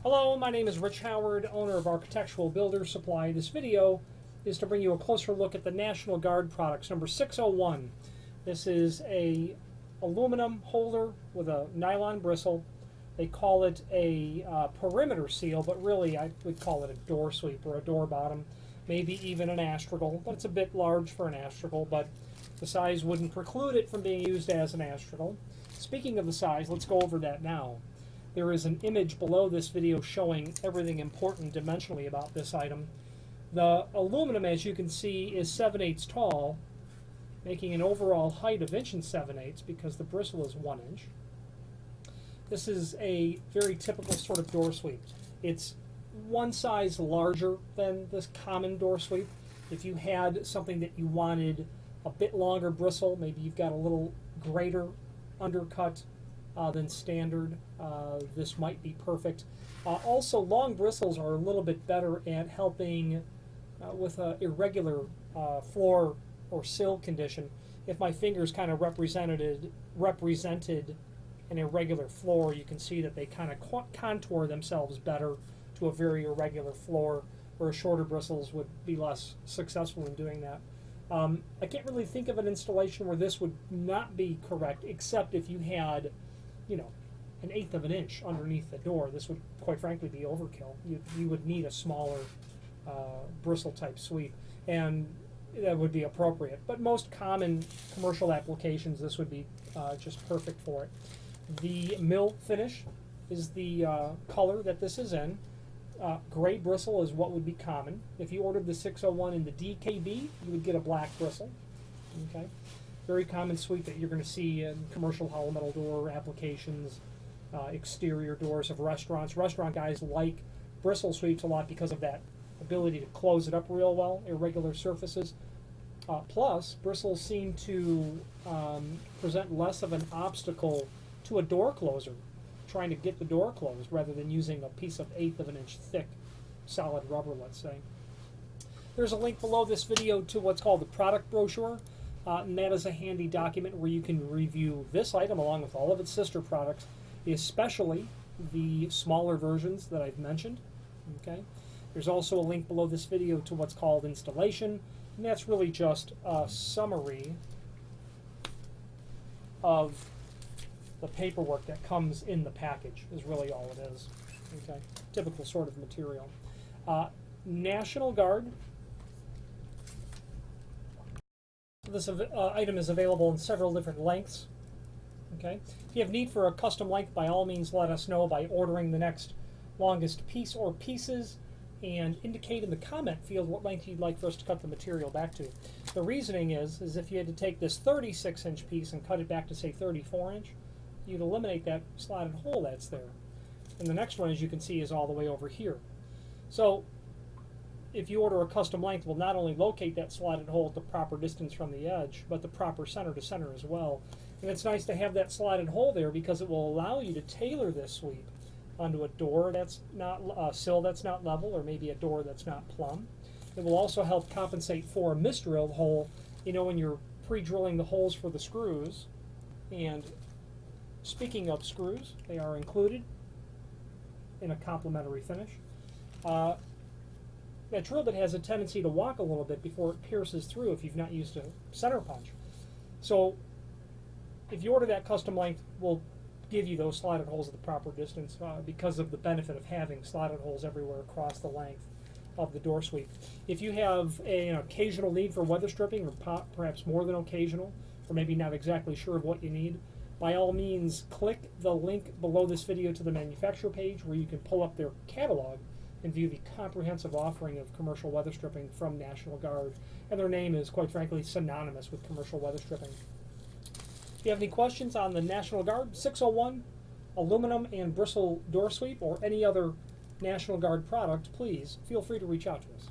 Hello, my name is Rich Howard, owner of Architectural Builders Supply. This video is to bring you a closer look at the National Guard products, number 601. This is a aluminum holder with a nylon bristle. They call it a perimeter seal, but really I would call it a door sweep or a door bottom, maybe even an astragal, but it's a bit large for an astragal, but the size wouldn't preclude it from being used as an astragal. Speaking of the size, let's go over that now. There is an image below this video showing everything important dimensionally about this item. The aluminum, as you can see, is 7/8 tall, making an overall height of 1 7/8 because the bristle is 1 inch. This is a very typical sort of door sweep. It's one size larger than this common door sweep. If you had something that you wanted a bit longer bristle, maybe you've got a little greater undercut than standard, this might be perfect. Also, long bristles are a little bit better at helping with an irregular floor or sill condition. If my fingers kind of represented an irregular floor, you can see that they kind of contour themselves better to a very irregular floor, where shorter bristles would be less successful in doing that. I can't really think of an installation where this would not be correct, except if you had, you know, 1/8 of an inch underneath the door. This would, quite frankly, be overkill. You would need a smaller bristle type sweep, and that would be appropriate. But most common commercial applications, this would be just perfect for it. The mill finish is the color that this is in. Gray bristle is what would be common. If you ordered the 601 in the DKB, you would get a black bristle. Okay, very common sweep that you're going to see in commercial hollow metal door applications, exterior doors of restaurants. Restaurant guys like bristle sweeps a lot because of that ability to close it up real well, irregular surfaces. Plus, bristles seem to present less of an obstacle to a door closer, trying to get the door closed, rather than using a piece of 1/8 of an inch thick solid rubber, let's say. There's a link below this video to what's called the product brochure, and that is a handy document where you can review this item along with all of its sister products, especially the smaller versions that I've mentioned. Okay. There's also a link below this video to what's called installation, and that's really just a summary of the paperwork that comes in the package, is really all it is. Okay, typical sort of material. National Guard. This item is available in several different lengths. Okay, if you have need for a custom length, by all means let us know by ordering the next longest piece or pieces, and indicate in the comment field what length you'd like for us to cut the material back to. The reasoning is if you had to take this 36-inch piece and cut it back to, say, 34-inch, you'd eliminate that slotted hole that's there. And the next one, as you can see, is all the way over here. So if you order a custom length, we'll not only locate that slotted hole at the proper distance from the edge, but the proper center to center as well. And it's nice to have that slotted hole there because it will allow you to tailor this sweep onto a door that's not a sill that's not level, or maybe a door that's not plumb. It will also help compensate for a misdrilled hole, you know, when you're pre-drilling the holes for the screws. And speaking of screws, they are included in a complementary finish. That drill bit has a tendency to walk a little bit before it pierces through if you've not used a center punch. So if you order that custom length, we'll give you those slotted holes at the proper distance because of the benefit of having slotted holes everywhere across the length of the door sweep. If you have an occasional need for weather stripping, or perhaps more than occasional, or maybe not exactly sure of what you need, by all means click the link below this video to the manufacturer page, where you can pull up their catalog and view the comprehensive offering of commercial weather stripping from National Guard. And their name is, quite frankly, synonymous with commercial weather stripping. If you have any questions on the National Guard 601 aluminum and bristle door sweep, or any other National Guard product, please feel free to reach out to us.